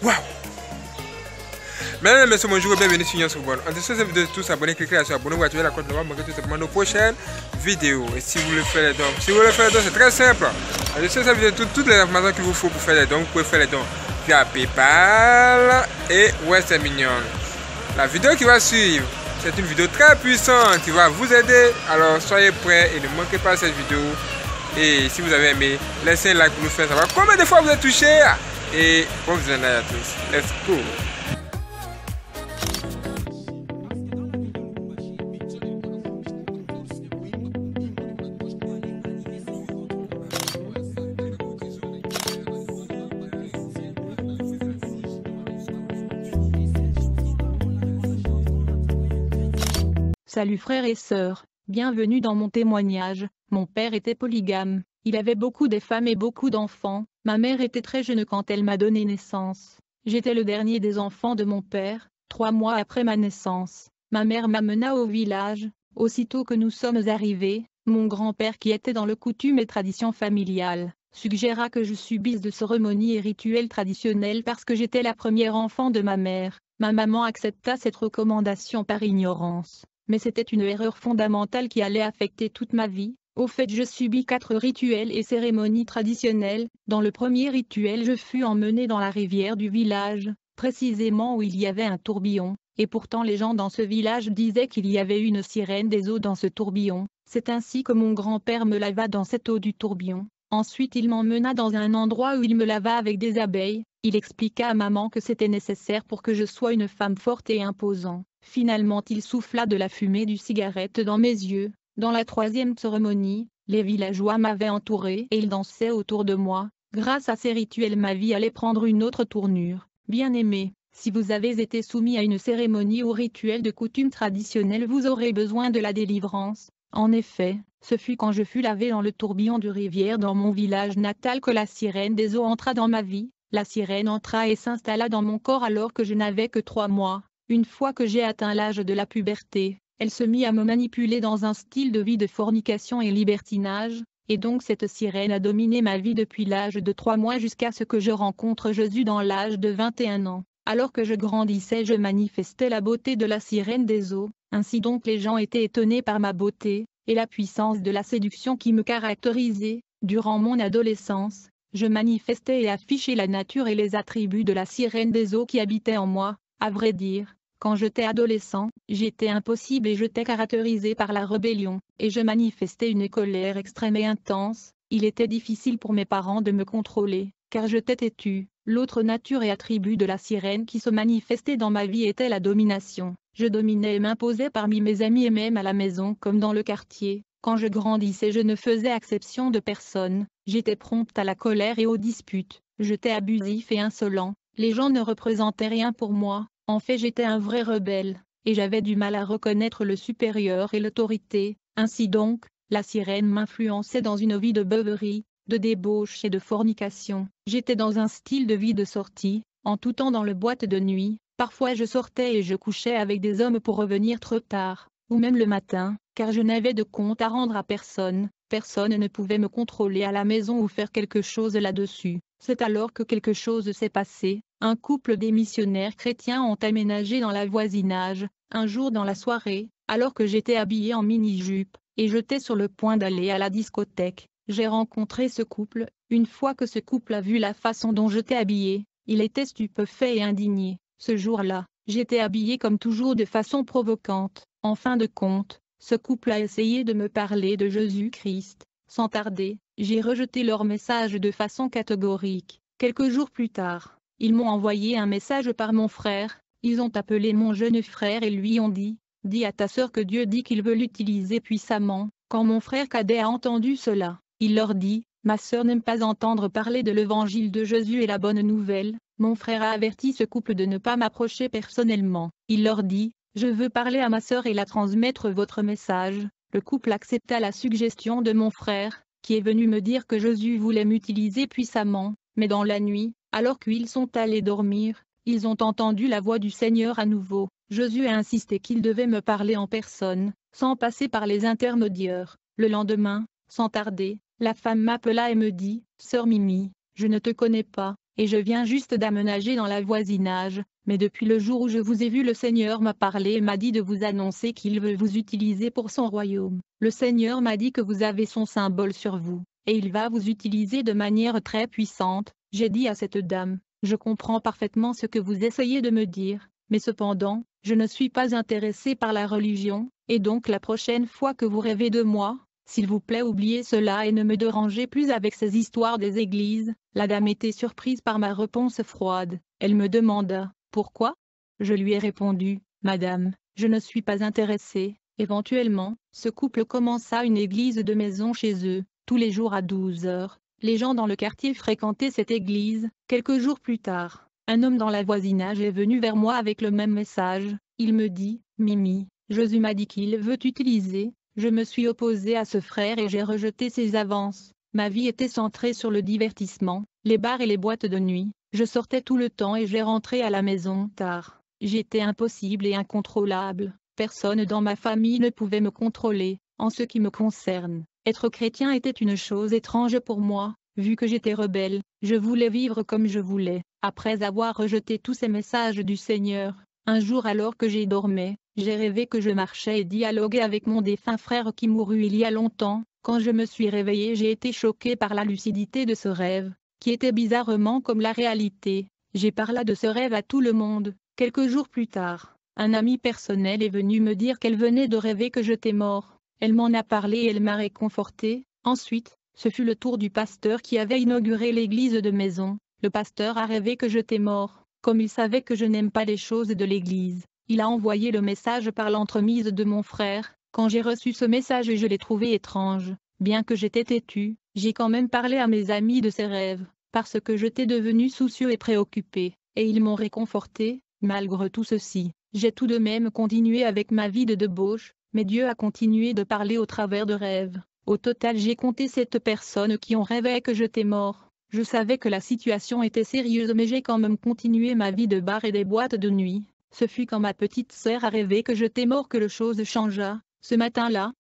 Waouh! Mesdames et messieurs, bonjour et bienvenue sur Yon En dessous de cette vidéo, tous abonnez, cliquez sur abonner, vous activez la cloche de manquer tout simplement nos prochaines vidéos. Et si vous voulez faire les dons, c'est très simple. En dessous de cette vidéo, toutes les informations qu'il vous faut pour faire les dons, vous pouvez faire les dons via PayPal et Western Union. La vidéo qui va suivre, c'est une vidéo très puissante qui va vous aider. Alors soyez prêts et ne manquez pas cette vidéo. Et si vous avez aimé, laissez un like pour nous faire savoir combien de fois vous êtes touché. Et bon visionnage à tous. Let's go! Salut frères et sœurs, bienvenue dans mon témoignage. Mon père était polygame, il avait beaucoup de femmes et beaucoup d'enfants. Ma mère était très jeune quand elle m'a donné naissance. J'étais le dernier des enfants de mon père, 3 mois après ma naissance. Ma mère m'amena au village. Aussitôt que nous sommes arrivés, mon grand-père qui était dans le coutume et tradition familiale, suggéra que je subisse de cérémonies et rituels traditionnels parce que j'étais la première enfant de ma mère. Ma maman accepta cette recommandation par ignorance. Mais c'était une erreur fondamentale qui allait affecter toute ma vie. Au fait, je subis 4 rituels et cérémonies traditionnelles. Dans le premier rituel, je fus emmenée dans la rivière du village, précisément où il y avait un tourbillon, et pourtant les gens dans ce village disaient qu'il y avait une sirène des eaux dans ce tourbillon. C'est ainsi que mon grand-père me lava dans cette eau du tourbillon. Ensuite il m'emmena dans un endroit où il me lava avec des abeilles. Il expliqua à maman que c'était nécessaire pour que je sois une femme forte et imposante. Finalement il souffla de la fumée du cigarette dans mes yeux. Dans la 3e cérémonie, les villageois m'avaient entouré et ils dansaient autour de moi. Grâce à ces rituels ma vie allait prendre une autre tournure. Bien-aimés, si vous avez été soumis à une cérémonie ou rituel de coutume traditionnelle, vous aurez besoin de la délivrance. En effet, ce fut quand je fus lavé dans le tourbillon de rivière dans mon village natal que la sirène des eaux entra dans ma vie. La sirène entra et s'installa dans mon corps alors que je n'avais que 3 mois. Une fois que j'ai atteint l'âge de la puberté, elle se mit à me manipuler dans un style de vie de fornication et libertinage, et donc cette sirène a dominé ma vie depuis l'âge de 3 mois jusqu'à ce que je rencontre Jésus dans l'âge de 21 ans. Alors que je grandissais, je manifestais la beauté de la sirène des eaux, ainsi donc les gens étaient étonnés par ma beauté, et la puissance de la séduction qui me caractérisait. Durant mon adolescence, je manifestais et affichais la nature et les attributs de la sirène des eaux qui habitait en moi. À vrai dire, quand j'étais adolescent, j'étais impossible et j'étais caractérisé par la rébellion, et je manifestais une colère extrême et intense. Il était difficile pour mes parents de me contrôler, car j'étais têtu. L'autre nature et attribut de la sirène qui se manifestait dans ma vie était la domination. Je dominais et m'imposais parmi mes amis et même à la maison comme dans le quartier. Quand je grandissais, je ne faisais exception de personne. J'étais prompte à la colère et aux disputes. J'étais abusif et insolent. Les gens ne représentaient rien pour moi. En fait, j'étais un vrai rebelle, et j'avais du mal à reconnaître le supérieur et l'autorité. Ainsi donc, la sirène m'influençait dans une vie de beuverie, de débauche et de fornication. J'étais dans un style de vie de sortie, en tout temps dans le boîte de nuit. Parfois je sortais et je couchais avec des hommes pour revenir trop tard, ou même le matin, car je n'avais de compte à rendre à personne. Personne ne pouvait me contrôler à la maison ou faire quelque chose là-dessus. C'est alors que quelque chose s'est passé. Un couple des missionnaires chrétiens ont aménagé dans le voisinage. Un jour dans la soirée, alors que j'étais habillée en mini-jupe, et j'étais sur le point d'aller à la discothèque, j'ai rencontré ce couple. Une fois que ce couple a vu la façon dont j'étais habillée, il était stupéfait et indigné. Ce jour-là, j'étais habillée comme toujours de façon provocante. En fin de compte, ce couple a essayé de me parler de Jésus-Christ. Sans tarder, j'ai rejeté leur message de façon catégorique. Quelques jours plus tard, ils m'ont envoyé un message par mon frère. Ils ont appelé mon jeune frère et lui ont dit « Dis à ta sœur que Dieu dit qu'il veut l'utiliser puissamment ». Quand mon frère cadet a entendu cela, il leur dit « Ma sœur n'aime pas entendre parler de l'évangile de Jésus et la bonne nouvelle ». Mon frère a averti ce couple de ne pas m'approcher personnellement. Il leur dit « Je veux parler à ma sœur et la transmettre votre message ». Le couple accepta la suggestion de mon frère, qui est venu me dire que Jésus voulait m'utiliser puissamment, mais dans la nuit, alors qu'ils sont allés dormir, ils ont entendu la voix du Seigneur à nouveau. Jésus a insisté qu'il devait me parler en personne, sans passer par les intermédiaires. Le lendemain, sans tarder, la femme m'appela et me dit « Sœur Mimi, je ne te connais pas, et je viens juste d'aménager dans le voisinage, mais depuis le jour où je vous ai vu, le Seigneur m'a parlé et m'a dit de vous annoncer qu'il veut vous utiliser pour son royaume. Le Seigneur m'a dit que vous avez son symbole sur vous, et il va vous utiliser de manière très puissante. J'ai dit à cette dame, je comprends parfaitement ce que vous essayez de me dire, mais cependant, je ne suis pas intéressée par la religion, et donc la prochaine fois que vous rêvez de moi, s'il vous plaît oubliez cela et ne me dérangez plus avec ces histoires des églises. La dame était surprise par ma réponse froide. Elle me demanda, pourquoi? Je lui ai répondu, Madame, je ne suis pas intéressée. Éventuellement, ce couple commença une église de maison chez eux, tous les jours à 12 heures. Les gens dans le quartier fréquentaient cette église. Quelques jours plus tard, un homme dans le voisinage est venu vers moi avec le même message. Il me dit, Mimi, Josué m'a dit qu'il veut t'utiliser. Je me suis opposée à ce frère et j'ai rejeté ses avances. Ma vie était centrée sur le divertissement, les bars et les boîtes de nuit. Je sortais tout le temps et j'ai rentré à la maison tard. J'étais impossible et incontrôlable. Personne dans ma famille ne pouvait me contrôler. En ce qui me concerne, être chrétien était une chose étrange pour moi. Vu que j'étais rebelle, je voulais vivre comme je voulais. Après avoir rejeté tous ces messages du Seigneur, un jour alors que j'y dormais, j'ai rêvé que je marchais et dialoguais avec mon défunt frère qui mourut il y a longtemps. Quand je me suis réveillée, j'ai été choquée par la lucidité de ce rêve, qui était bizarrement comme la réalité. J'ai parlé de ce rêve à tout le monde. Quelques jours plus tard, un ami personnel est venu me dire qu'elle venait de rêver que j'étais mort. Elle m'en a parlé et elle m'a réconfortée. Ensuite, ce fut le tour du pasteur qui avait inauguré l'église de maison. Le pasteur a rêvé que j'étais mort. Comme il savait que je n'aime pas les choses de l'église, il a envoyé le message par l'entremise de mon frère. Quand j'ai reçu ce message, je l'ai trouvé étrange. Bien que j'étais têtu, j'ai quand même parlé à mes amis de ces rêves, parce que j'étais devenu soucieux et préoccupé, et ils m'ont réconforté. Malgré tout ceci, j'ai tout de même continué avec ma vie de débauche, mais Dieu a continué de parler au travers de rêves. Au total, j'ai compté 7 personnes qui ont rêvé que j'étais mort. Je savais que la situation était sérieuse, mais j'ai quand même continué ma vie de bar et des boîtes de nuit. Ce fut quand ma petite sœur a rêvé que j'étais mort que la chose changea. Ce matin-là,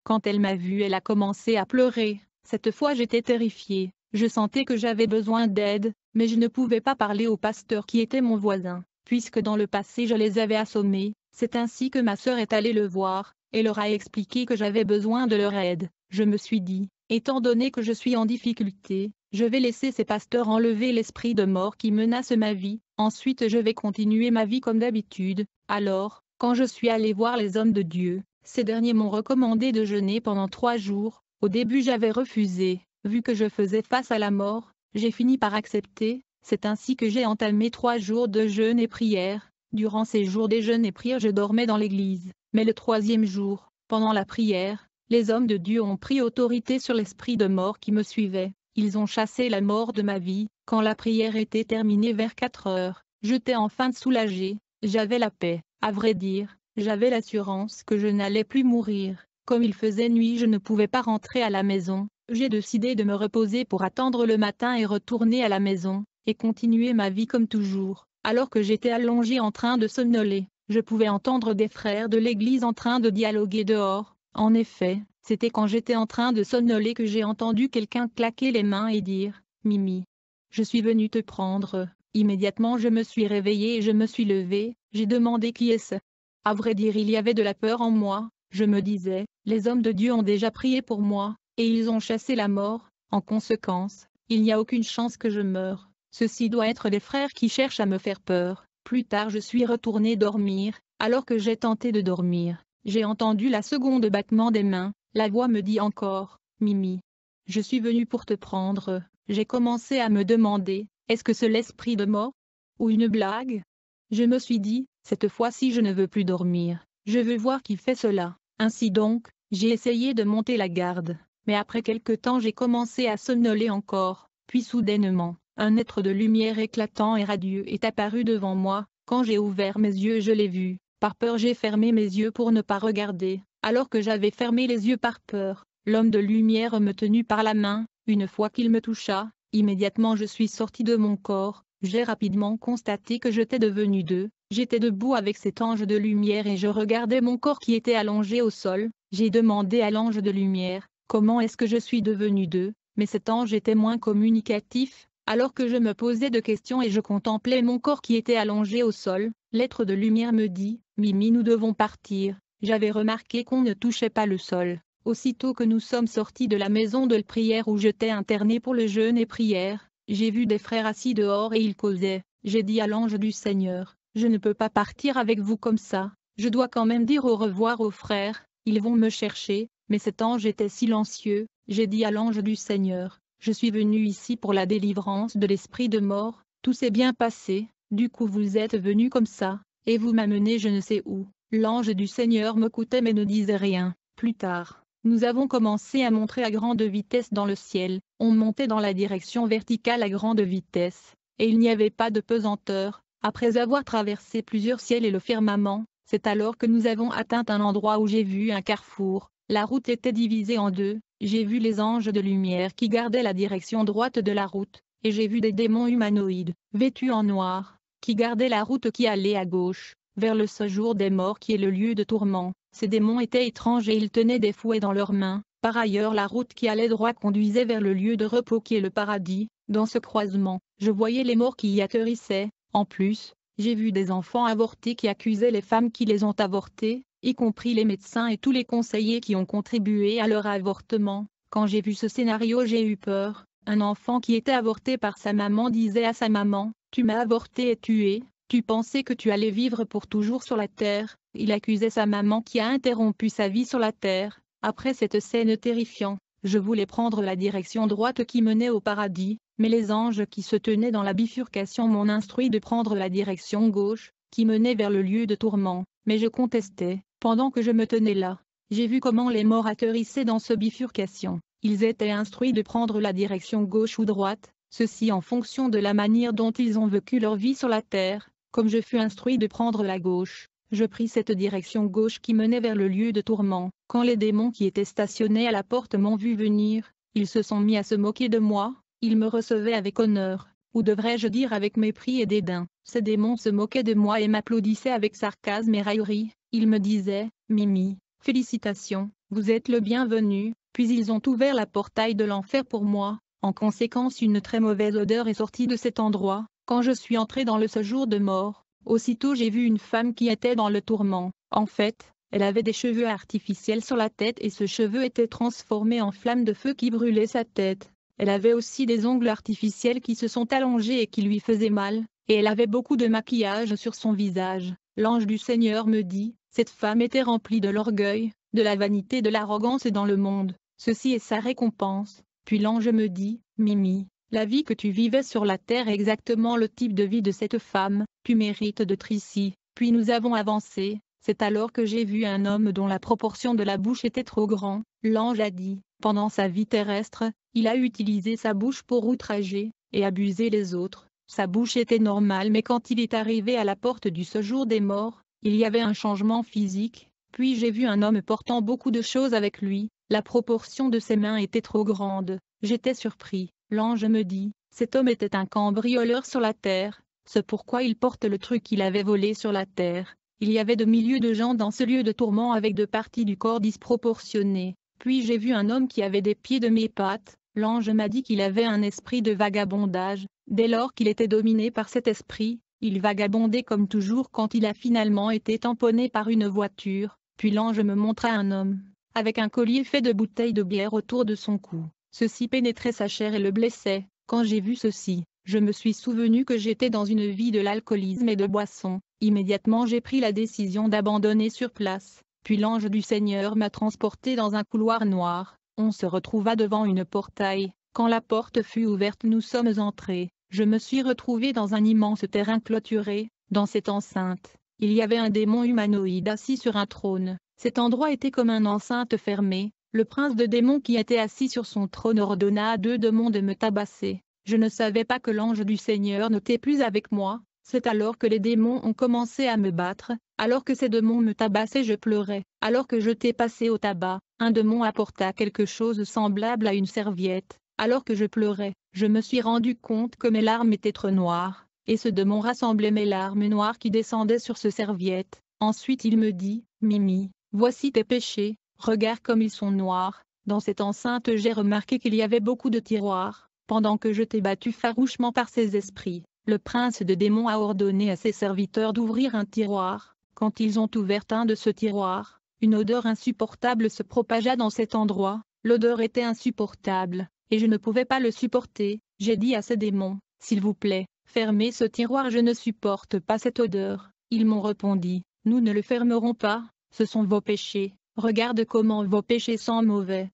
quand elle m'a vu, elle a commencé à pleurer. Cette fois j'étais terrifiée. Je sentais que j'avais besoin d'aide, mais je ne pouvais pas parler au pasteur qui était mon voisin, puisque dans le passé je les avais assommés. C'est ainsi que ma sœur est allée le voir, et leur a expliqué que j'avais besoin de leur aide. Je me suis dit, étant donné que je suis en difficulté, je vais laisser ces pasteurs enlever l'esprit de mort qui menace ma vie. Ensuite je vais continuer ma vie comme d'habitude. Alors, quand je suis allée voir les hommes de Dieu, ces derniers m'ont recommandé de jeûner pendant 3 jours. Au début j'avais refusé, vu que je faisais face à la mort. J'ai fini par accepter. C'est ainsi que j'ai entamé 3 jours de jeûne et prière. Durant ces jours de jeûne et prière, je dormais dans l'église. Mais le 3e jour, pendant la prière, les hommes de Dieu ont pris autorité sur l'esprit de mort qui me suivait. Ils ont chassé la mort de ma vie. Quand la prière était terminée vers 4 heures, j'étais enfin soulagée. J'avais la paix. À vrai dire, j'avais l'assurance que je n'allais plus mourir. Comme il faisait nuit, je ne pouvais pas rentrer à la maison. J'ai décidé de me reposer pour attendre le matin et retourner à la maison, et continuer ma vie comme toujours. Alors que j'étais allongée en train de somnoler, je pouvais entendre des frères de l'église en train de dialoguer dehors. En effet, c'était quand j'étais en train de somnoler que j'ai entendu quelqu'un claquer les mains et dire « Mimi, je suis venu te prendre ». Immédiatement je me suis réveillée et je me suis levée. J'ai demandé qui est-ce. À vrai dire, il y avait de la peur en moi. Je me disais, les hommes de Dieu ont déjà prié pour moi, et ils ont chassé la mort. En conséquence, il n'y a aucune chance que je meure. Ceci doit être les frères qui cherchent à me faire peur. Plus tard je suis retournée dormir. Alors que j'ai tenté de dormir, j'ai entendu la seconde battement des mains. La voix me dit encore, Mimi, je suis venue pour te prendre. J'ai commencé à me demander, est-ce que c'est l'esprit de mort? Ou une blague? Je me suis dit, cette fois-ci je ne veux plus dormir. Je veux voir qui fait cela. Ainsi donc, j'ai essayé de monter la garde. Mais après quelque temps j'ai commencé à somnoler encore. Puis soudainement, un être de lumière éclatant et radieux est apparu devant moi. Quand j'ai ouvert mes yeux, je l'ai vu. Par peur, j'ai fermé mes yeux pour ne pas regarder. Alors que j'avais fermé les yeux par peur, l'homme de lumière me tenut par la main. Une fois qu'il me toucha, immédiatement je suis sortie de mon corps. J'ai rapidement constaté que j'étais devenue deux. J'étais debout avec cet ange de lumière et je regardais mon corps qui était allongé au sol. J'ai demandé à l'ange de lumière, comment est-ce que je suis devenue deux? Mais cet ange était moins communicatif. Alors que je me posais de questions et je contemplais mon corps qui était allongé au sol, l'être de lumière me dit, Mimi, nous devons partir. J'avais remarqué qu'on ne touchait pas le sol. Aussitôt que nous sommes sortis de la maison de prière où j'étais interné pour le jeûne et prière, j'ai vu des frères assis dehors et ils causaient. J'ai dit à l'ange du Seigneur, je ne peux pas partir avec vous comme ça, je dois quand même dire au revoir aux frères, ils vont me chercher, mais cet ange était silencieux. J'ai dit à l'ange du Seigneur, je suis venu ici pour la délivrance de l'esprit de mort, tout s'est bien passé, du coup vous êtes venu comme ça, et vous m'amenez je ne sais où. L'ange du Seigneur m'écoutait mais ne disait rien. Plus tard, nous avons commencé à monter à grande vitesse dans le ciel, on montait dans la direction verticale à grande vitesse, et il n'y avait pas de pesanteur. Après avoir traversé plusieurs ciels et le firmament, c'est alors que nous avons atteint un endroit où j'ai vu un carrefour. La route était divisée en deux, j'ai vu les anges de lumière qui gardaient la direction droite de la route, et j'ai vu des démons humanoïdes, vêtus en noir, qui gardaient la route qui allait à gauche, vers le séjour des morts qui est le lieu de tourment. Ces démons étaient étranges et ils tenaient des fouets dans leurs mains. Par ailleurs la route qui allait droit conduisait vers le lieu de repos qui est le paradis. Dans ce croisement, je voyais les morts qui y atterrissaient. En plus, j'ai vu des enfants avortés qui accusaient les femmes qui les ont avortés, y compris les médecins et tous les conseillers qui ont contribué à leur avortement. Quand j'ai vu ce scénario j'ai eu peur. Un enfant qui était avorté par sa maman disait à sa maman, « Tu m'as avorté et tué, tu pensais que tu allais vivre pour toujours sur la terre ». Il accusait sa maman qui a interrompu sa vie sur la terre. Après cette scène terrifiante, je voulais prendre la direction droite qui menait au paradis, mais les anges qui se tenaient dans la bifurcation m'ont instruit de prendre la direction gauche, qui menait vers le lieu de tourment, mais je contestais. Pendant que je me tenais là, j'ai vu comment les morts atterrissaient dans ce bifurcation. Ils étaient instruits de prendre la direction gauche ou droite, ceci en fonction de la manière dont ils ont vécu leur vie sur la terre. Comme je fus instruit de prendre la gauche, je pris cette direction gauche qui menait vers le lieu de tourment. Quand les démons qui étaient stationnés à la porte m'ont vu venir, ils se sont mis à se moquer de moi, ils me recevaient avec honneur, ou devrais-je dire avec mépris et dédain. Ces démons se moquaient de moi et m'applaudissaient avec sarcasme et raillerie. Ils me disaient, Mimi, félicitations, vous êtes le bienvenu, puis ils ont ouvert la portail de l'enfer pour moi. En conséquence une très mauvaise odeur est sortie de cet endroit. Quand je suis entré dans le séjour de mort, aussitôt j'ai vu une femme qui était dans le tourment. En fait, elle avait des cheveux artificiels sur la tête et ce cheveu était transformé en flamme de feu qui brûlait sa tête. Elle avait aussi des ongles artificiels qui se sont allongés et qui lui faisaient mal, et elle avait beaucoup de maquillage sur son visage. L'ange du Seigneur me dit, cette femme était remplie de l'orgueil, de la vanité, de l'arrogance dans le monde. Ceci est sa récompense. Puis l'ange me dit, Mimi, la vie que tu vivais sur la terre est exactement le type de vie de cette femme, tu mérites d'être ici. Puis nous avons avancé, c'est alors que j'ai vu un homme dont la proportion de la bouche était trop grande. L'ange a dit, pendant sa vie terrestre, il a utilisé sa bouche pour outrager et abuser les autres. Sa bouche était normale mais quand il est arrivé à la porte du séjour des morts, il y avait un changement physique. Puis j'ai vu un homme portant beaucoup de choses avec lui, la proportion de ses mains était trop grande. J'étais surpris. L'ange me dit, cet homme était un cambrioleur sur la terre, c'est pourquoi il porte le truc qu'il avait volé sur la terre. Il y avait de milliers de gens dans ce lieu de tourment avec deux parties du corps disproportionnées. Puis j'ai vu un homme qui avait des pieds de mes pattes. L'ange m'a dit qu'il avait un esprit de vagabondage. Dès lors qu'il était dominé par cet esprit, il vagabondait comme toujours quand il a finalement été tamponné par une voiture. Puis l'ange me montra un homme, avec un collier fait de bouteilles de bière autour de son cou. Ceci pénétrait sa chair et le blessait. Quand j'ai vu ceci, je me suis souvenu que j'étais dans une vie de l'alcoolisme et de boisson. Immédiatement j'ai pris la décision d'abandonner sur place. Puis l'ange du Seigneur m'a transporté dans un couloir noir. On se retrouva devant une portail. Quand la porte fut ouverte nous sommes entrés. Je me suis retrouvé dans un immense terrain clôturé. Dans cette enceinte, il y avait un démon humanoïde assis sur un trône. Cet endroit était comme une enceinte fermée. Le prince de démons qui était assis sur son trône ordonna à deux démons de me tabasser. Je ne savais pas que l'ange du Seigneur n'était plus avec moi. C'est alors que les démons ont commencé à me battre. Alors que ces démons me tabassaient je pleurais. Alors que j'étais passé au tabac, un démon apporta quelque chose semblable à une serviette. Alors que je pleurais, je me suis rendu compte que mes larmes étaient trop noires. Et ce démon rassemblait mes larmes noires qui descendaient sur ce serviette. Ensuite il me dit, Mimi, voici tes péchés. Regarde comme ils sont noirs. Dans cette enceinte j'ai remarqué qu'il y avait beaucoup de tiroirs. pendant que je t'ai battu farouchement par ces esprits. Le prince de démons a ordonné à ses serviteurs d'ouvrir un tiroir. Quand ils ont ouvert un de ce tiroir, une odeur insupportable se propagea dans cet endroit. L'odeur était insupportable, et je ne pouvais pas le supporter. J'ai dit à ces démons, s'il vous plaît, fermez ce tiroir, je ne supporte pas cette odeur. Ils m'ont répondu, nous ne le fermerons pas, ce sont vos péchés, regarde comment vos péchés sont mauvais.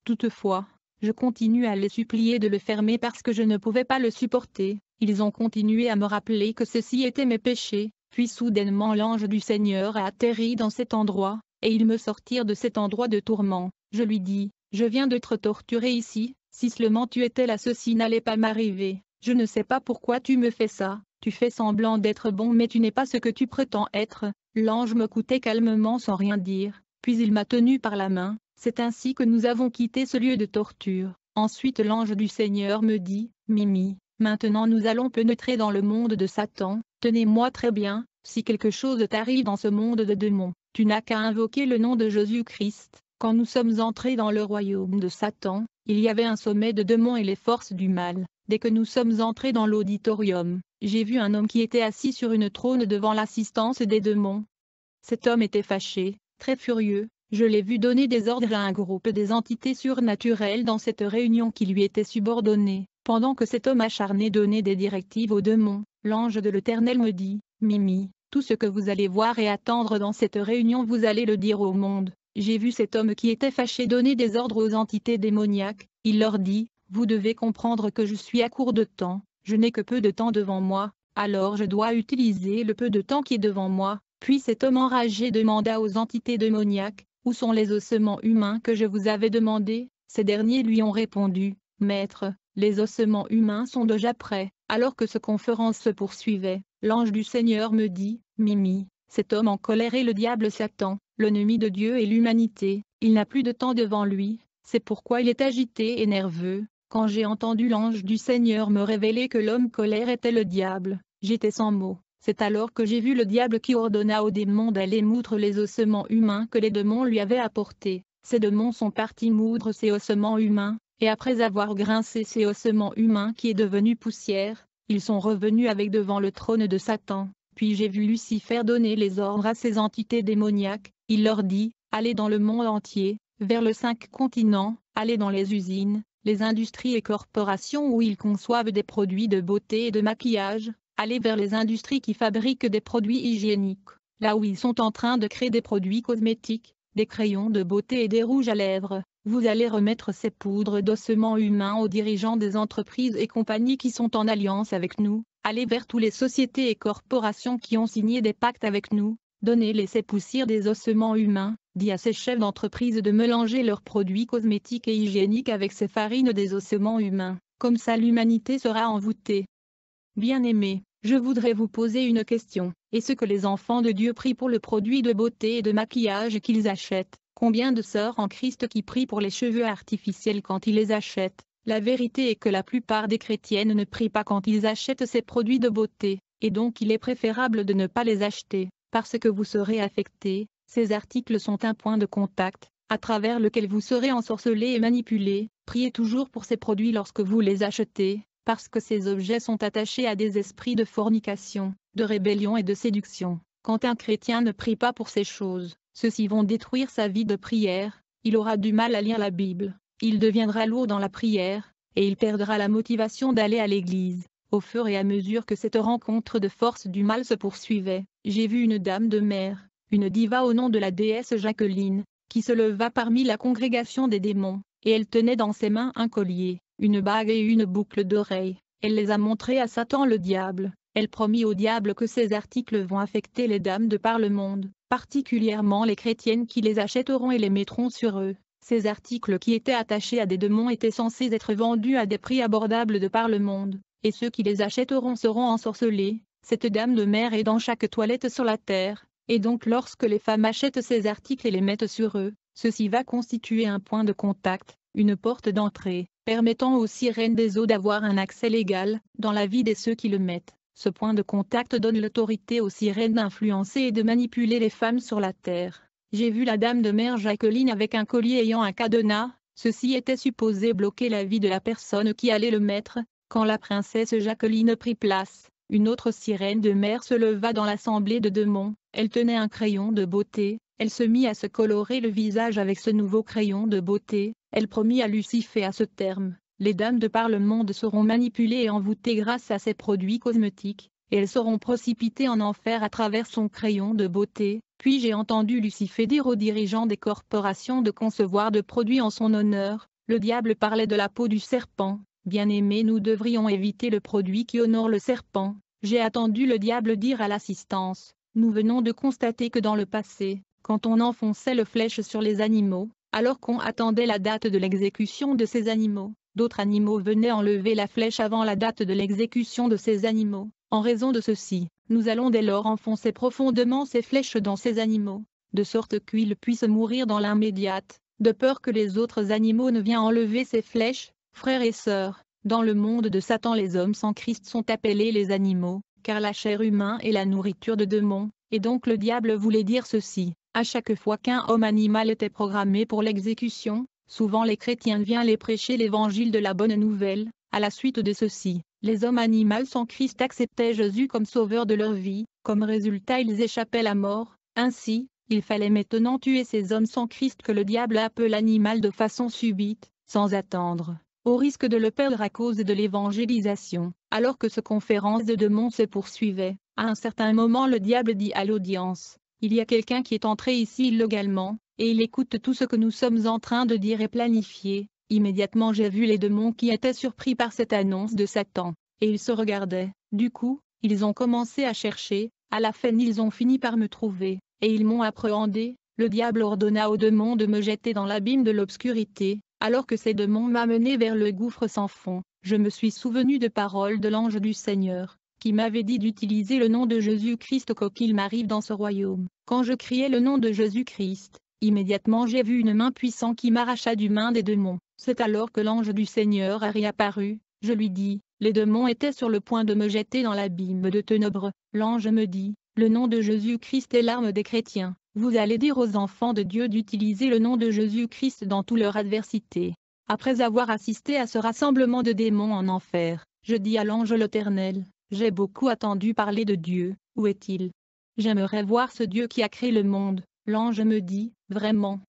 Toutefois, je continue à les supplier de le fermer parce que je ne pouvais pas le supporter. Ils ont continué à me rappeler que ceci étaient mes péchés, puis soudainement l'ange du Seigneur a atterri dans cet endroit, et ils me sortirent de cet endroit de tourment. Je lui dis, je viens de te torturer ici, si seulement tu étais là ceci n'allait pas m'arriver. Je ne sais pas pourquoi tu me fais ça, tu fais semblant d'être bon mais tu n'es pas ce que tu prétends être. L'ange m'écoutait calmement sans rien dire, puis il m'a tenu par la main. C'est ainsi que nous avons quitté ce lieu de torture. Ensuite l'ange du Seigneur me dit, Mimi, maintenant nous allons pénétrer dans le monde de Satan. Tenez-moi très bien, si quelque chose t'arrive dans ce monde de démons, tu n'as qu'à invoquer le nom de Jésus-Christ. Quand nous sommes entrés dans le royaume de Satan, il y avait un sommet de démons et les forces du mal. Dès que nous sommes entrés dans l'auditorium, j'ai vu un homme qui était assis sur une trône devant l'assistance des démons. Cet homme était fâché, très furieux. Je l'ai vu donner des ordres à un groupe des entités surnaturelles dans cette réunion qui lui était subordonnée. Pendant que cet homme acharné donnait des directives aux démons, l'ange de l'Éternel me dit, Mimi, tout ce que vous allez voir et attendre dans cette réunion vous allez le dire au monde. J'ai vu cet homme qui était fâché donner des ordres aux entités démoniaques. Il leur dit, vous devez comprendre que je suis à court de temps, je n'ai que peu de temps devant moi, alors je dois utiliser le peu de temps qui est devant moi. Puis cet homme enragé demanda aux entités démoniaques, où sont les ossements humains que je vous avais demandés? Ces derniers lui ont répondu, Maître, les ossements humains sont déjà prêts. Alors que ce conférence se poursuivait, l'ange du Seigneur me dit, Mimi, cet homme en colère est le diable Satan, l'ennemi de Dieu et l'humanité, il n'a plus de temps devant lui, c'est pourquoi il est agité et nerveux. Quand j'ai entendu l'ange du Seigneur me révéler que l'homme colère était le diable, j'étais sans mots. C'est alors que j'ai vu le diable qui ordonna aux démons d'aller moudre les ossements humains que les démons lui avaient apportés. Ces démons sont partis moudre ces ossements humains, et après avoir grincé ces ossements humains qui est devenu poussière, ils sont revenus avec devant le trône de Satan. Puis j'ai vu Lucifer donner les ordres à ces entités démoniaques. Il leur dit, allez dans le monde entier, vers les 5 continents, allez dans les usines, les industries et corporations où ils conçoivent des produits de beauté et de maquillage. Allez vers les industries qui fabriquent des produits hygiéniques, là où ils sont en train de créer des produits cosmétiques, des crayons de beauté et des rouges à lèvres. Vous allez remettre ces poudres d'ossements humains aux dirigeants des entreprises et compagnies qui sont en alliance avec nous. Allez vers toutes les sociétés et corporations qui ont signé des pactes avec nous. Donnez-les ces poussières des ossements humains. Dis à ces chefs d'entreprise de mélanger leurs produits cosmétiques et hygiéniques avec ces farines des ossements humains. Comme ça l'humanité sera envoûtée. Bien-aimés, je voudrais vous poser une question. Est-ce que les enfants de Dieu prient pour le produit de beauté et de maquillage qu'ils achètent? Combien de sœurs en Christ qui prient pour les cheveux artificiels quand ils les achètent? La vérité est que la plupart des chrétiennes ne prient pas quand ils achètent ces produits de beauté, et donc il est préférable de ne pas les acheter, parce que vous serez affectés. Ces articles sont un point de contact, à travers lequel vous serez ensorcelés et manipulés. Priez toujours pour ces produits lorsque vous les achetez. Parce que ces objets sont attachés à des esprits de fornication, de rébellion et de séduction. Quand un chrétien ne prie pas pour ces choses, ceux-ci vont détruire sa vie de prière, il aura du mal à lire la Bible, il deviendra lourd dans la prière, et il perdra la motivation d'aller à l'église. Au fur et à mesure que cette rencontre de forces du mal se poursuivait, j'ai vu une dame de mer, une diva au nom de la déesse Jacqueline, qui se leva parmi la congrégation des démons, et elle tenait dans ses mains un collier, une bague et une boucle d'oreille. Elle les a montrées à Satan le diable. Elle promit au diable que ces articles vont affecter les dames de par le monde, particulièrement les chrétiennes qui les achèteront et les mettront sur eux. Ces articles qui étaient attachés à des démons étaient censés être vendus à des prix abordables de par le monde, et ceux qui les achèteront seront ensorcelés. Cette dame de mer est dans chaque toilette sur la terre, et donc lorsque les femmes achètent ces articles et les mettent sur eux, ceci va constituer un point de contact, une porte d'entrée, permettant aux sirènes des eaux d'avoir un accès légal dans la vie de ceux qui le mettent. Ce point de contact donne l'autorité aux sirènes d'influencer et de manipuler les femmes sur la terre. J'ai vu la dame de mer Jacqueline avec un collier ayant un cadenas, Ceci était supposé bloquer la vie de la personne qui allait le mettre. Quand la princesse Jacqueline prit place, une autre sirène de mer se leva dans l'assemblée de démons. Elle tenait un crayon de beauté. Elle se mit à se colorer le visage avec ce nouveau crayon de beauté. Elle promit à Lucifer à ce terme: les dames de par le monde seront manipulées et envoûtées grâce à ces produits cosmétiques, et elles seront précipitées en enfer à travers son crayon de beauté. Puis j'ai entendu Lucifer dire aux dirigeants des corporations de concevoir de produits en son honneur. Le diable parlait de la peau du serpent. Bien-aimés, nous devrions éviter le produit qui honore le serpent. J'ai entendu le diable dire à l'assistance: nous venons de constater que dans le passé, quand on enfonçait le flèche sur les animaux, alors qu'on attendait la date de l'exécution de ces animaux, d'autres animaux venaient enlever la flèche avant la date de l'exécution de ces animaux. En raison de ceci, nous allons dès lors enfoncer profondément ces flèches dans ces animaux, de sorte qu'ils puissent mourir dans l'immédiate, de peur que les autres animaux ne viennent enlever ces flèches. Frères et sœurs, dans le monde de Satan, les hommes sans Christ sont appelés les animaux, car la chair humaine est la nourriture de démons, et donc le diable voulait dire ceci: à chaque fois qu'un homme animal était programmé pour l'exécution, souvent les chrétiens viennent les prêcher l'évangile de la bonne nouvelle. À la suite de ceci, les hommes animaux sans Christ acceptaient Jésus comme sauveur de leur vie. Comme résultat, ils échappaient à la mort. Ainsi, il fallait maintenant tuer ces hommes sans Christ que le diable appelle animal de façon subite, sans attendre, au risque de le perdre à cause de l'évangélisation. Alors que cette conférence de démons se poursuivait, à un certain moment le diable dit à l'audience: il y a quelqu'un qui est entré ici illégalement, et il écoute tout ce que nous sommes en train de dire et planifier. Immédiatement j'ai vu les démons qui étaient surpris par cette annonce de Satan, et ils se regardaient. Du coup, ils ont commencé à chercher. À la fin ils ont fini par me trouver, et ils m'ont appréhendé. Le diable ordonna aux démons de me jeter dans l'abîme de l'obscurité. Alors que ces démons m'amenaient vers le gouffre sans fond, je me suis souvenu de paroles de l'ange du Seigneur, qui m'avait dit d'utiliser le nom de Jésus-Christ quoi qu'il m'arrive dans ce royaume. Quand je criais le nom de Jésus-Christ, immédiatement j'ai vu une main puissante qui m'arracha du main des démons. C'est alors que l'ange du Seigneur a réapparu. Je lui dis: les démons étaient sur le point de me jeter dans l'abîme de ténèbres. L'ange me dit: le nom de Jésus-Christ est l'arme des chrétiens. Vous allez dire aux enfants de Dieu d'utiliser le nom de Jésus-Christ dans toute leur adversité. Après avoir assisté à ce rassemblement de démons en enfer, je dis à l'ange l'Éternel: j'ai beaucoup entendu parler de Dieu, où est-il? J'aimerais voir ce Dieu qui a créé le monde. L'ange me dit: vraiment?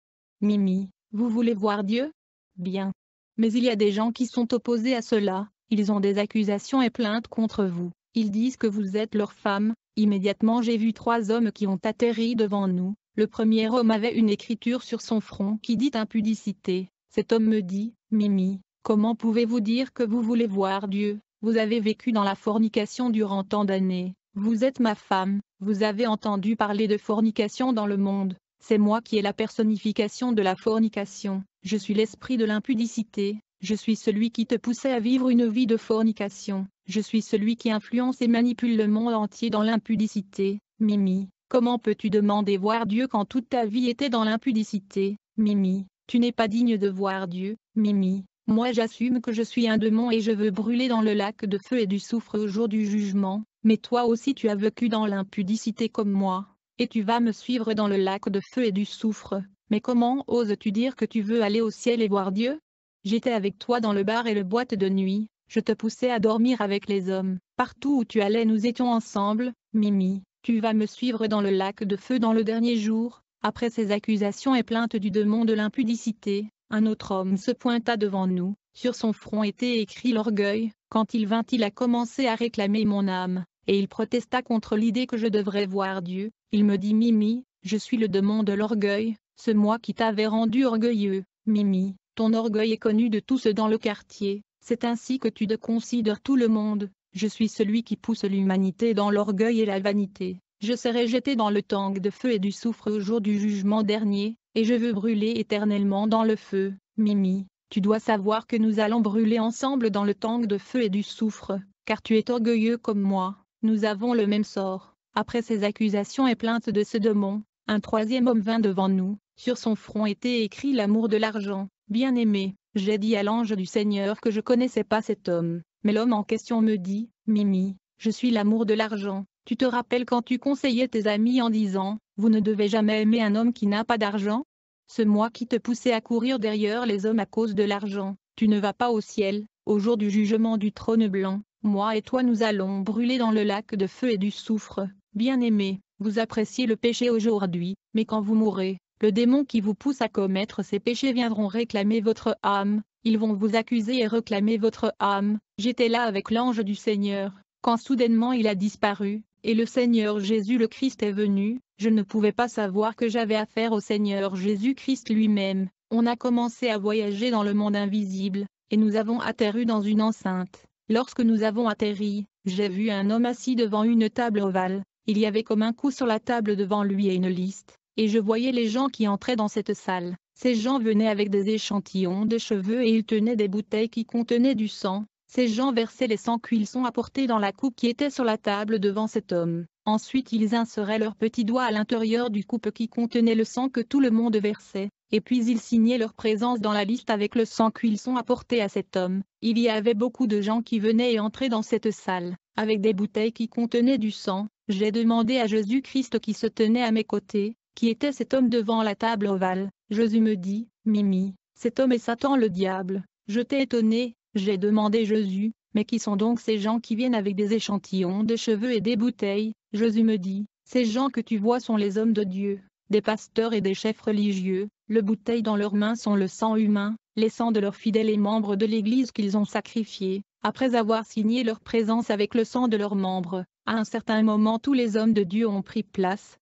Mimi, vous voulez voir Dieu? Bien. Mais il y a des gens qui sont opposés à cela. Ils ont des accusations et plaintes contre vous. Ils disent que vous êtes leur femme. Immédiatement j'ai vu 3 hommes qui ont atterri devant nous. Le premier homme avait une écriture sur son front qui dit impudicité. Cet homme me dit: Mimi, comment pouvez-vous dire que vous voulez voir Dieu? Vous avez vécu dans la fornication durant tant d'années. Vous êtes ma femme. Vous avez entendu parler de fornication dans le monde. C'est moi qui ai la personnification de la fornication. Je suis l'esprit de l'impudicité. Je suis celui qui te poussait à vivre une vie de fornication. Je suis celui qui influence et manipule le monde entier dans l'impudicité. Mimi, comment peux-tu demander voir Dieu quand toute ta vie était dans l'impudicité? Mimi, tu n'es pas digne de voir Dieu. Mimi, moi j'assume que je suis un démon et je veux brûler dans le lac de feu et du soufre au jour du jugement. Mais toi aussi tu as vécu dans l'impudicité comme moi, et tu vas me suivre dans le lac de feu et du soufre. Mais comment oses-tu dire que tu veux aller au ciel et voir Dieu? J'étais avec toi dans le bar et le boîte de nuit, je te poussais à dormir avec les hommes. Partout où tu allais nous étions ensemble. Mimi, tu vas me suivre dans le lac de feu dans le dernier jour. Après ces accusations et plaintes du démon de l'impudicité, un autre homme se pointa devant nous. Sur son front était écrit l'orgueil. Quand il vint, il a commencé à réclamer mon âme, et il protesta contre l'idée que je devrais voir Dieu. Il me dit: Mimi, je suis le démon de l'orgueil, c'est moi qui t'avais rendu orgueilleux. Mimi, ton orgueil est connu de tous dans le quartier, c'est ainsi que tu te considères tout le monde. Je suis celui qui pousse l'humanité dans l'orgueil et la vanité. Je serai jeté dans le tank de feu et du soufre au jour du jugement dernier, et je veux brûler éternellement dans le feu. Mimi, tu dois savoir que nous allons brûler ensemble dans le tank de feu et du soufre, car tu es orgueilleux comme moi. Nous avons le même sort. Après ces accusations et plaintes de ce démon, un troisième homme vint devant nous. Sur son front était écrit l'amour de l'argent. Bien-aimé, j'ai dit à l'ange du Seigneur que je connaissais pas cet homme, mais l'homme en question me dit: Mimi, je suis l'amour de l'argent. Tu te rappelles quand tu conseillais tes amis en disant: vous ne devez jamais aimer un homme qui n'a pas d'argent? ce moi qui te poussait à courir derrière les hommes à cause de l'argent, tu ne vas pas au ciel, au jour du jugement du trône blanc, moi et toi nous allons brûler dans le lac de feu et du soufre. Bien-aimés, vous appréciez le péché aujourd'hui, mais quand vous mourrez, le démon qui vous pousse à commettre ces péchés viendront réclamer votre âme, ils vont vous accuser et réclamer votre âme. J'étais là avec l'ange du Seigneur, quand soudainement il a disparu, et le Seigneur Jésus le Christ est venu, je ne pouvais pas savoir que j'avais affaire au Seigneur Jésus-Christ lui-même. On a commencé à voyager dans le monde invisible, et nous avons atterri dans une enceinte. Lorsque nous avons atterri, j'ai vu un homme assis devant une table ovale, il y avait comme un coup sur la table devant lui et une liste, et je voyais les gens qui entraient dans cette salle. Ces gens venaient avec des échantillons de cheveux et ils tenaient des bouteilles qui contenaient du sang. Ces gens versaient les sangs qu'ils sont apportés dans la coupe qui était sur la table devant cet homme. Ensuite ils inseraient leurs petits doigts à l'intérieur du coupe qui contenait le sang que tout le monde versait, et puis ils signaient leur présence dans la liste avec le sang qu'ils sont apportés à cet homme. Il y avait beaucoup de gens qui venaient et entraient dans cette salle, avec des bouteilles qui contenaient du sang. J'ai demandé à Jésus-Christ qui se tenait à mes côtés, qui était cet homme devant la table ovale. Jésus me dit, Mimi, cet homme est Satan le diable. Je t'ai étonné, j'ai demandé Jésus, mais qui sont donc ces gens qui viennent avec des échantillons de cheveux et des bouteilles? Jésus me dit, ces gens que tu vois sont les hommes de Dieu, des pasteurs et des chefs religieux, le bouteille dans leurs mains sont le sang humain, les sangs de leurs fidèles et membres de l'Église qu'ils ont sacrifiés, après avoir signé leur présence avec le sang de leurs membres. À un certain moment tous les hommes de Dieu ont pris place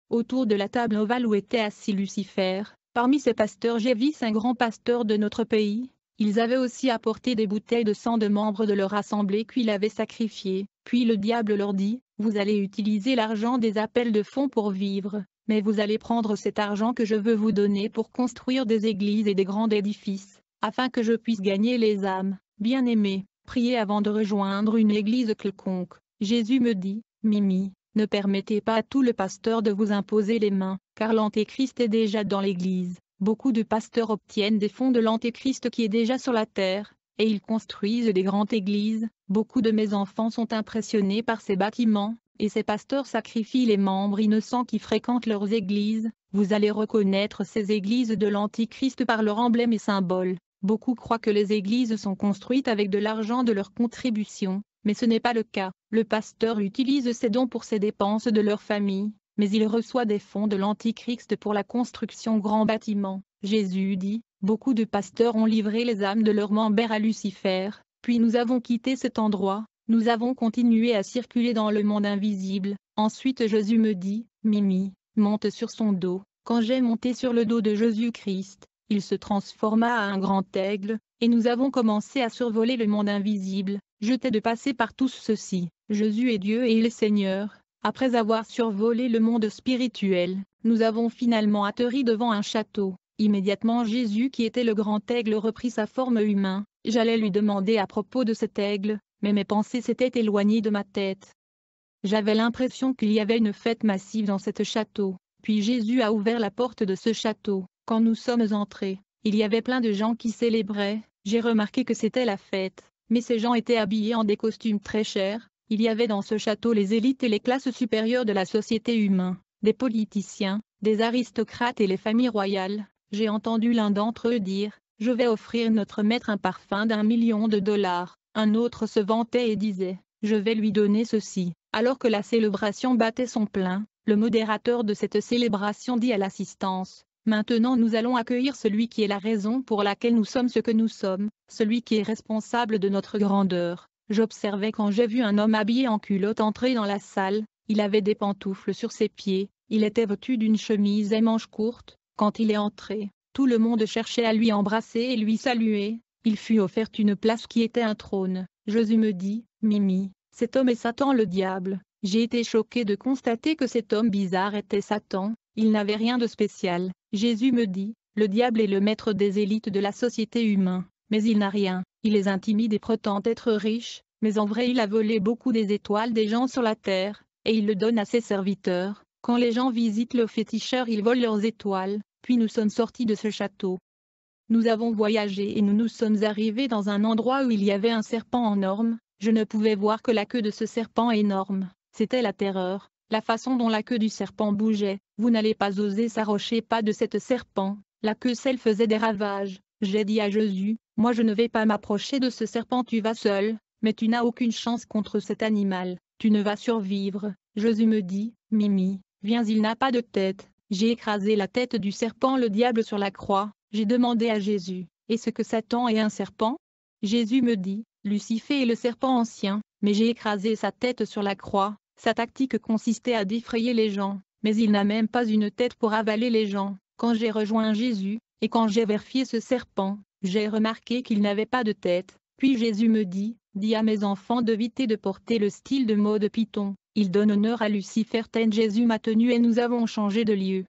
autour de la table ovale où était assis Lucifer. Parmi ces pasteurs j'ai vu 5 grands pasteurs de notre pays. Ils avaient aussi apporté des bouteilles de sang de membres de leur assemblée qu'ils avaient sacrifiés. Puis le diable leur dit, vous allez utiliser l'argent des appels de fonds pour vivre, mais vous allez prendre cet argent que je veux vous donner pour construire des églises et des grands édifices, afin que je puisse gagner les âmes. Bien-aimés, priez avant de rejoindre une église quelconque. Jésus me dit, Mimi, ne permettez pas à tout le pasteur de vous imposer les mains, car l'Antéchrist est déjà dans l'église. Beaucoup de pasteurs obtiennent des fonds de l'Antéchrist qui est déjà sur la terre, et ils construisent des grandes églises. Beaucoup de mes enfants sont impressionnés par ces bâtiments, et ces pasteurs sacrifient les membres innocents qui fréquentent leurs églises. Vous allez reconnaître ces églises de l'Antichrist par leur emblème et symbole. Beaucoup croient que les églises sont construites avec de l'argent de leur contribution, mais ce n'est pas le cas. Le pasteur utilise ses dons pour ses dépenses de leur famille, mais il reçoit des fonds de l'Antichrist pour la construction grands bâtiments. Jésus dit, beaucoup de pasteurs ont livré les âmes de leurs membres à Lucifer, puis nous avons quitté cet endroit, nous avons continué à circuler dans le monde invisible. Ensuite Jésus me dit, Mimi, monte sur son dos. Quand j'ai monté sur le dos de Jésus-Christ, il se transforma à un grand aigle, et nous avons commencé à survoler le monde invisible. Je t'ai de passer par tout ceci. Jésus est Dieu et il est Seigneur. Après avoir survolé le monde spirituel, nous avons finalement atterri devant un château. Immédiatement Jésus qui était le grand aigle reprit sa forme humaine. J'allais lui demander à propos de cet aigle, mais mes pensées s'étaient éloignées de ma tête. J'avais l'impression qu'il y avait une fête massive dans ce château. Puis Jésus a ouvert la porte de ce château. Quand nous sommes entrés, il y avait plein de gens qui célébraient. J'ai remarqué que c'était la fête, mais ces gens étaient habillés en des costumes très chers. Il y avait dans ce château les élites et les classes supérieures de la société humaine, des politiciens, des aristocrates et les familles royales. J'ai entendu l'un d'entre eux dire, « Je vais offrir notre maître un parfum d'1 million de dollars. » Un autre se vantait et disait, « Je vais lui donner ceci. » Alors que la célébration battait son plein, le modérateur de cette célébration dit à l'assistance, « Maintenant nous allons accueillir celui qui est la raison pour laquelle nous sommes ce que nous sommes, celui qui est responsable de notre grandeur. » J'observais quand j'ai vu un homme habillé en culotte entrer dans la salle, il avait des pantoufles sur ses pieds, il était vêtu d'une chemise à manches courtes. Quand il est entré, tout le monde cherchait à lui embrasser et lui saluer. Il fut offert une place qui était un trône. Jésus me dit, Mimi, cet homme est Satan le diable. J'ai été choqué de constater que cet homme bizarre était Satan, il n'avait rien de spécial. Jésus me dit, le diable est le maître des élites de la société humaine, mais il n'a rien, il les intimide et prétend être riche, mais en vrai il a volé beaucoup des étoiles des gens sur la terre, et il le donne à ses serviteurs. Quand les gens visitent le féticheur ils volent leurs étoiles, puis nous sommes sortis de ce château. Nous avons voyagé et nous sommes arrivés dans un endroit où il y avait un serpent énorme. Je ne pouvais voir que la queue de ce serpent énorme. C'était la terreur, la façon dont la queue du serpent bougeait. Vous n'allez pas oser s'approcher pas de cet serpent. La queue celle faisait des ravages. J'ai dit à Jésus, moi je ne vais pas m'approcher de ce serpent, tu vas seul, mais tu n'as aucune chance contre cet animal, tu ne vas survivre. Jésus me dit, Mimi, viens, il n'a pas de tête. J'ai écrasé la tête du serpent, le diable, sur la croix. J'ai demandé à Jésus, est-ce que Satan est un serpent? Jésus me dit, Lucifer est le serpent ancien, mais j'ai écrasé sa tête sur la croix. Sa tactique consistait à défrayer les gens, mais il n'a même pas une tête pour avaler les gens. Quand j'ai rejoint Jésus, et quand j'ai vérifié ce serpent, j'ai remarqué qu'il n'avait pas de tête. Puis Jésus me dit, dis à mes enfants d'éviter de porter le style de mode python. Il donne honneur à Lucifer. Jésus m'a tenu et nous avons changé de lieu.